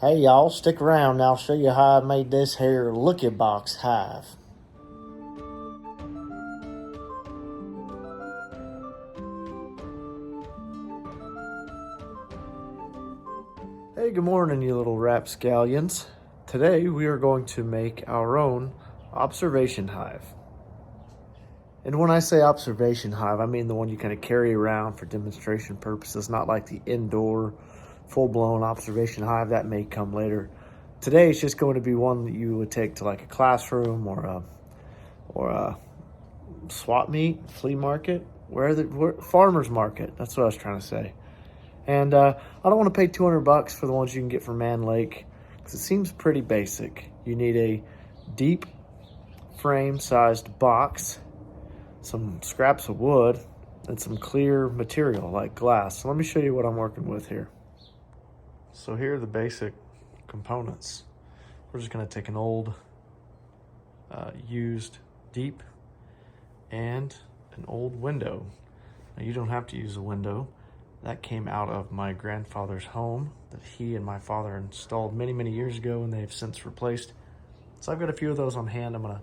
Hey y'all, stick around and I'll show you how I made this here looky box hive. Hey, good morning you little rapscallions. Today we are going to make our own observation hive. And when I say observation hive, I mean the one you kind of carry around for demonstration purposes, not like the indoor full-blown observation hive that may come later. Today it's just going to be one that you would take to like a classroom or a swap meet, flea market, farmer's market. That's what I was trying to say. And I don't want to pay $200 for the ones you can get from Man Lake because it seems pretty basic. You need a deep frame-sized box, some scraps of wood, and some clear material like glass. So let me show you what I'm working with here. So here are the basic components. We're just going to take an old used deep and an old window. Now you don't have to use a window. That came out of my grandfather's home that he and my father installed many years ago, and they've since replaced. So I've got a few of those on hand. I'm going to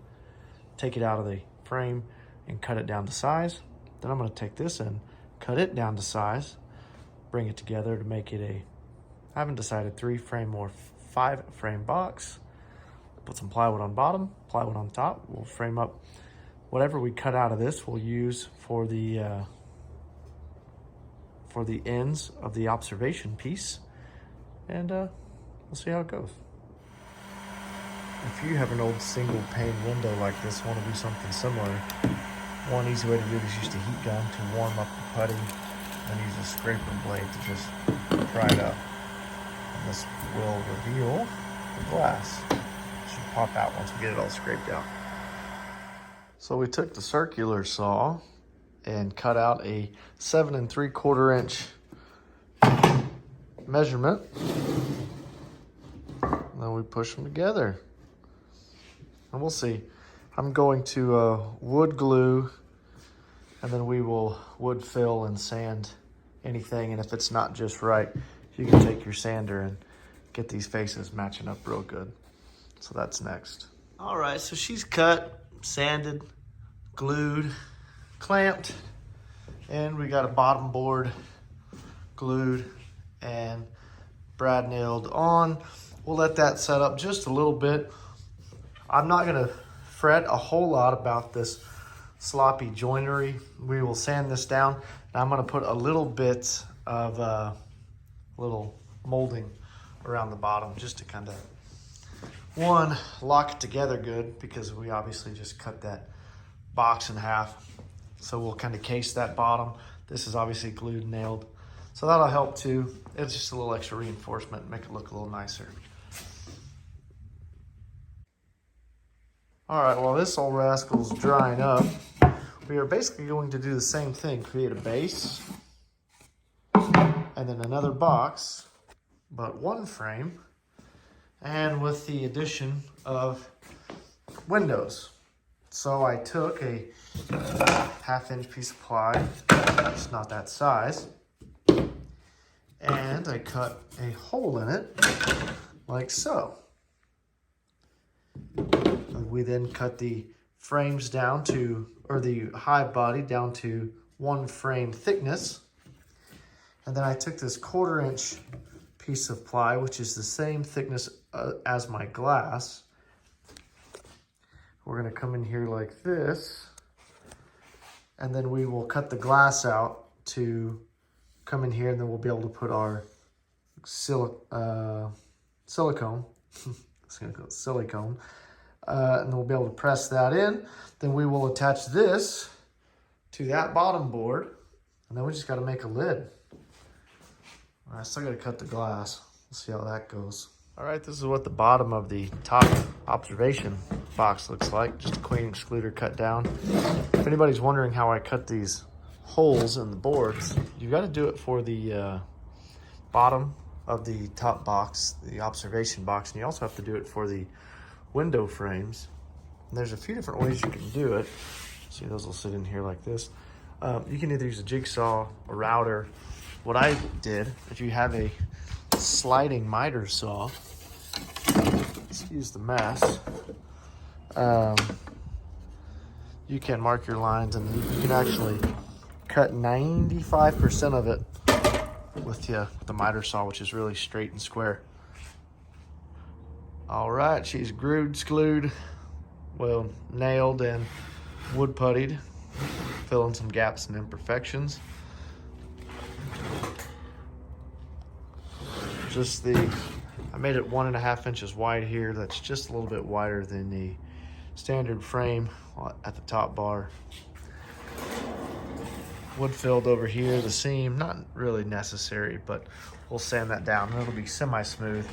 take it out of the frame and cut it down to size. Then I'm going to take this and cut it down to size, bring it together to make it a, I haven't decided, 3-frame or 5-frame box. Put some plywood on bottom, plywood on top. We'll frame up whatever we cut out of this. We'll use for the ends of the observation piece, and we'll see how it goes. If you have an old single pane window like this, want to do something similar, one easy way to do this is use the heat gun to warm up the putty, and use a scraper blade to just pry it up. And this will reveal the glass. It should pop out once we get it all scraped out. So we took the circular saw and cut out a 7 3/4 inch measurement. And then we push them together. And we'll see. I'm going to wood glue, and then we will wood fill and sand anything. And if it's not just right, you can take your sander and get these faces matching up real good. So that's next. All right, so she's cut, sanded, glued, clamped, and we got a bottom board glued and brad nailed on. We'll let that set up just a little bit. I'm not gonna fret a whole lot about this sloppy joinery. We will sand this down, and I'm gonna put a little bit of little molding around the bottom just to kind of, one, lock it together good, because we obviously just cut that box in half. So we'll kind of case that bottom. This is obviously glued and nailed, so that'll help too. It's just a little extra reinforcement and make it look a little nicer. All right, while this old rascal's drying up, we are basically going to do the same thing. Create a base, and then another box, but 1 frame, and with the addition of windows. So I took a 1/2 inch piece of ply, it's not that size, and I cut a hole in it like so. We then cut the frames down to, or the hive body down to 1 frame thickness. And then I took this 1/4 inch piece of ply, which is the same thickness as my glass. We're gonna come in here like this, and then we will cut the glass out to come in here, and then we'll be able to put our silicone, it's gonna go silicone, and then we'll be able to press that in. Then we will attach this to that bottom board, and then we just gotta make a lid. I still gotta cut the glass. We'll see how that goes. All right, this is what the bottom of the top observation box looks like. Just a queen excluder cut down. If anybody's wondering how I cut these holes in the boards, you gotta do it for the bottom of the top box, the observation box, and you also have to do it for the window frames. And there's a few different ways you can do it. See, those will sit in here like this. You can either use a jigsaw, a router. What I did, if you have a sliding miter saw, excuse the mess. You can mark your lines, and you can actually cut 95% of it with the miter saw, which is really straight and square. All right, she's glued, well, nailed and wood puttied, filling some gaps and imperfections. I made it 1.5 inches wide here. That's just a little bit wider than the standard frame at the top bar. Wood filled over here, the seam, not really necessary, but we'll sand that down and it'll be semi-smooth.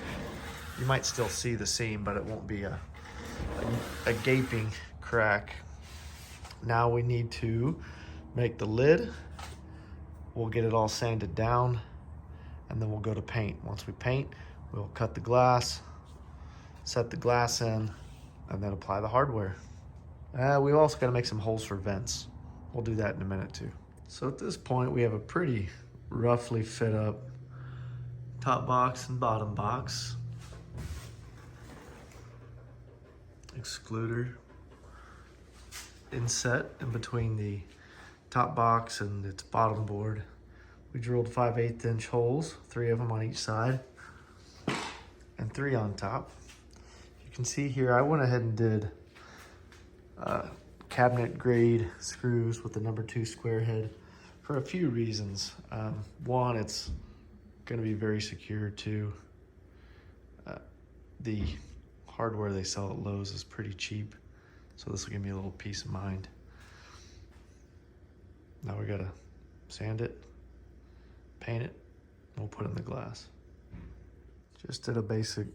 You might still see the seam, but it won't be a gaping crack. Now we need to make the lid. We'll get it all sanded down, and then we'll go to paint. Once we paint, we'll cut the glass, set the glass in, and then apply the hardware. We've also got to make some holes for vents. We'll do that in a minute too. So at this point, we have a pretty roughly fit up top box and bottom box. Excluder inset in between the top box and its bottom board. We drilled 5/8 inch holes, 3 of them on each side and 3 on top. You can see here I went ahead and did cabinet grade screws with the number 2 square head for a few reasons. One, it's going to be very secure. Two, the hardware they sell at Lowe's is pretty cheap, so this will give me a little peace of mind. Now we gotta sand it, paint it, we'll put it in the glass. Just did a basic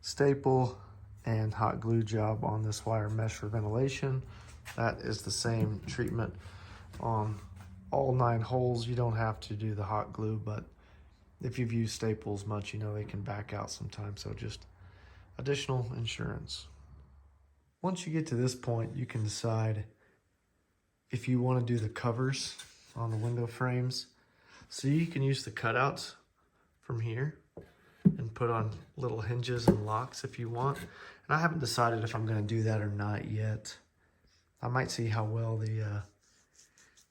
staple and hot glue job on this wire mesh for ventilation. That is the same treatment on all 9 holes. You don't have to do the hot glue, but if you've used staples much, you know they can back out sometimes, so just additional insurance. Once you get to this point, you can decide if you want to do the covers on the window frames. So you can use the cutouts from here and put on little hinges and locks if you want. And I haven't decided if I'm going to do that or not yet. I might see how well the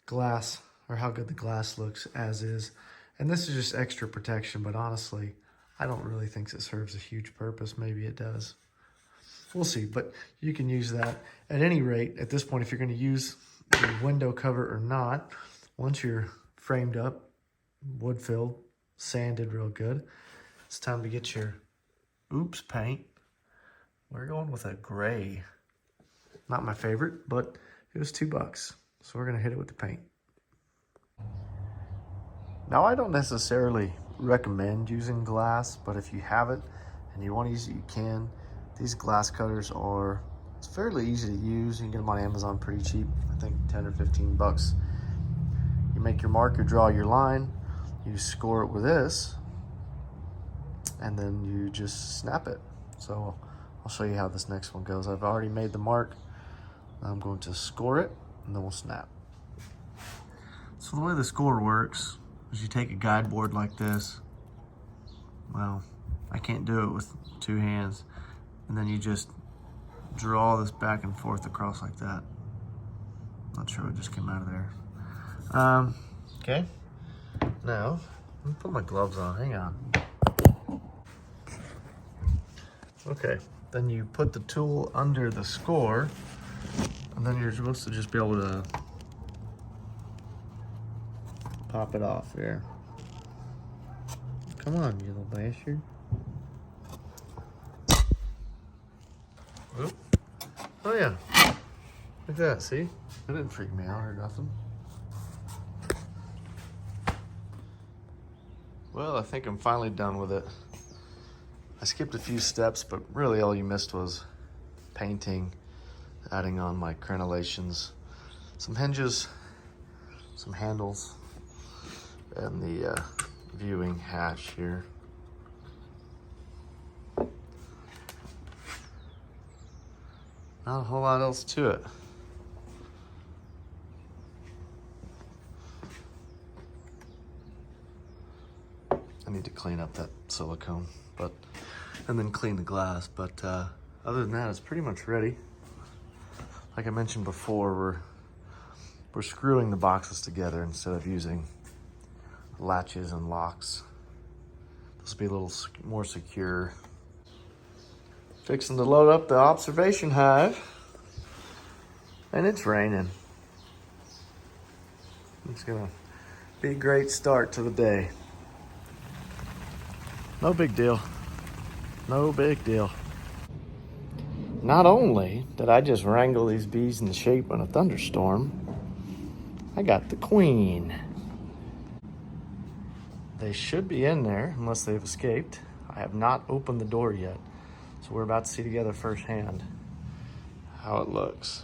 glass, or how good the glass looks as is. And this is just extra protection, but honestly, I don't really think it serves a huge purpose. Maybe it does. We'll see, but you can use that. At any rate, at this point, if you're going to use the window cover or not, once you're framed up, wood filled, sanded real good, it's time to get your oops paint. We're going with a gray. Not my favorite, but it was $2. So we're going to hit it with the paint. Now, I don't necessarily recommend using glass, but if you have it and you want to use it, you can. These glass cutters it's fairly easy to use. You can get them on Amazon pretty cheap. I think 10 or 15 bucks. You make your mark, you draw your line, you score it with this, and then you just snap it. So I'll show you how this next one goes. I've already made the mark. I'm going to score it, and then we'll snap. So the way the score works is you take a guide board like this. Well, I can't do it with 2 hands. And then you just draw this back and forth across like that. Not sure what just came out of there. Okay. Now, let me put my gloves on. Hang on. Okay. Then you put the tool under the score, and then you're supposed to just be able to pop it off here. Come on, you little bastard. Oop. Oh yeah, look at that, see? That didn't freak me out or nothing. Well, I think I'm finally done with it. I skipped a few steps, but really all you missed was painting, adding on my crenellations, some hinges, some handles, and the viewing hatch here. Not a whole lot else to it. I need to clean up that silicone, but and then clean the glass. But other than that, it's pretty much ready. Like I mentioned before, we're screwing the boxes together instead of using latches and locks. This will be a little more secure. Fixing to load up the observation hive, and it's raining. It's gonna be a great start to the day. No big deal. No big deal. Not only did I just wrangle these bees in the shape of a thunderstorm, I got the queen. They should be in there unless they've escaped. I have not opened the door yet, so we're about to see together firsthand how it looks.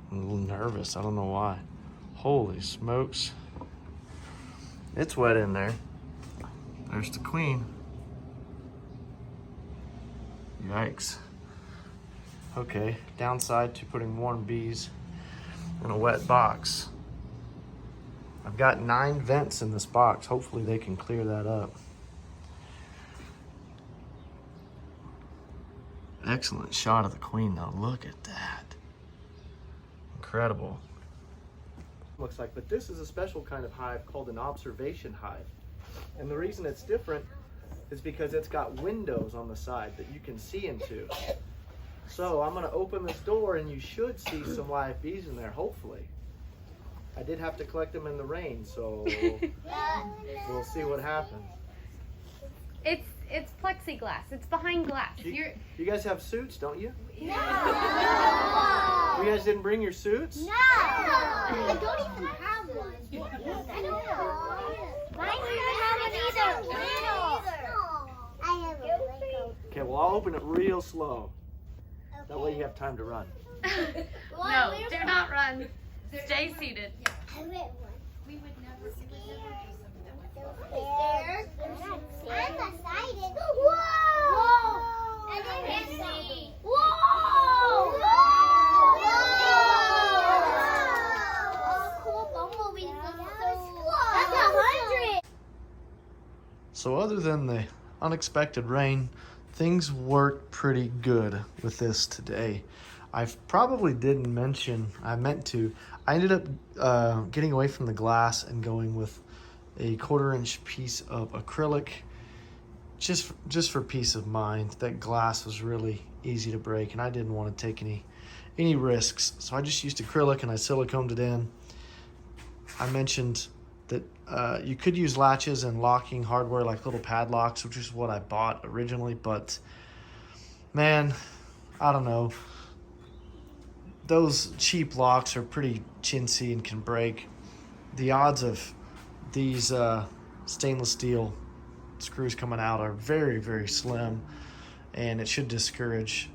I'm a little nervous, I don't know why. Holy smokes. It's wet in there. There's the queen. Yikes. Okay, downside to putting warm bees in a wet box. I've got 9 vents in this box. Hopefully they can clear that up. Excellent shot of the queen though. Look at that. Incredible. Looks like, but this is a special kind of hive called an observation hive. And the reason it's different is because it's got windows on the side that you can see into. So I'm gonna open this door and you should see some live bees in there, hopefully. I did have to collect them in the rain, so we'll see what happens. It's plexiglass. It's behind glass. You guys have suits, don't you? No. You guys didn't bring your suits? No. I don't even have one. I don't know. Mine doesn't have one either. I have a blanket. Okay, well I'll open it real slow. That way you have time to run. No, do not run. Stay seated. I read one. We would never. It would never do something that would There. I'm excited. Whoa! And I can't see. Whoa! Oh, cool bumblebee. That's 100. So other than the unexpected rain, things worked pretty good with this today. I probably didn't mention, I meant to, I ended up getting away from the glass and going with a 1/4-inch piece of acrylic, just for peace of mind. That glass was really easy to break and I didn't want to take any risks. So I just used acrylic and I siliconed it in. I mentioned that you could use latches and locking hardware like little padlocks, which is what I bought originally, but man, I don't know. Those cheap locks are pretty chintzy and can break. The odds of these stainless steel screws coming out are very, very slim, and it should discourage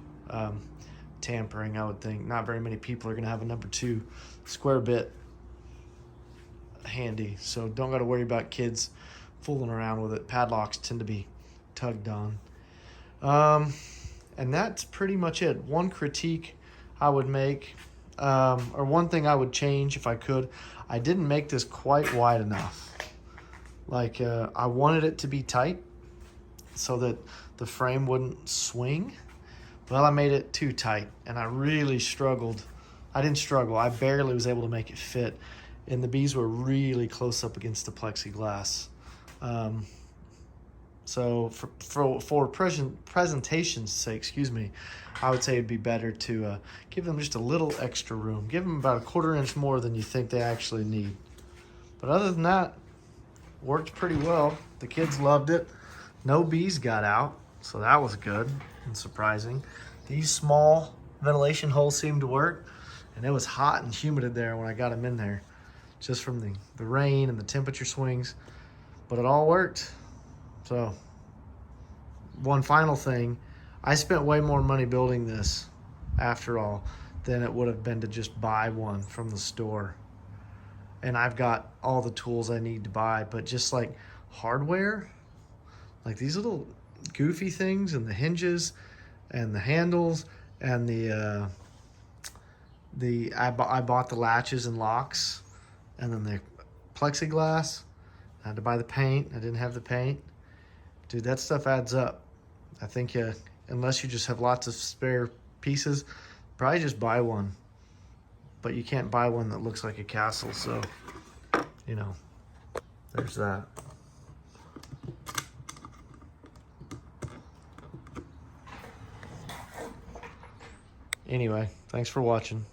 tampering, I would think. Not very many people are going to have a number 2 square bit handy, so don't got to worry about kids fooling around with it. Padlocks tend to be tugged on. And that's pretty much it. One critique I would make, or one thing I would change if I could, I didn't make this quite wide enough. Like I wanted it to be tight so that the frame wouldn't swing. Well, I made it too tight and I really struggled. I didn't struggle, I barely was able to make it fit. And the bees were really close up against the plexiglass. So for presentation's sake, I would say it'd be better to give them just a little extra room. Give them about a 1/4 inch more than you think they actually need. But other than that, worked pretty well. The kids loved it. No bees got out, so that was good and surprising. These small ventilation holes seemed to work, and it was hot and humid in there when I got them in there, just from the rain and the temperature swings, but it all worked. So one final thing, I spent way more money building this after all than it would have been to just buy one from the store. And I've got all the tools I need to buy, but just like hardware, like these little goofy things and the hinges and the handles and I bought the latches and locks and then the plexiglass. I had to buy the paint. I didn't have the paint. Dude, that stuff adds up. I think unless you just have lots of spare pieces, probably just buy one. But you can't buy one that looks like a castle, so, you know, there's that. Anyway, thanks for watching.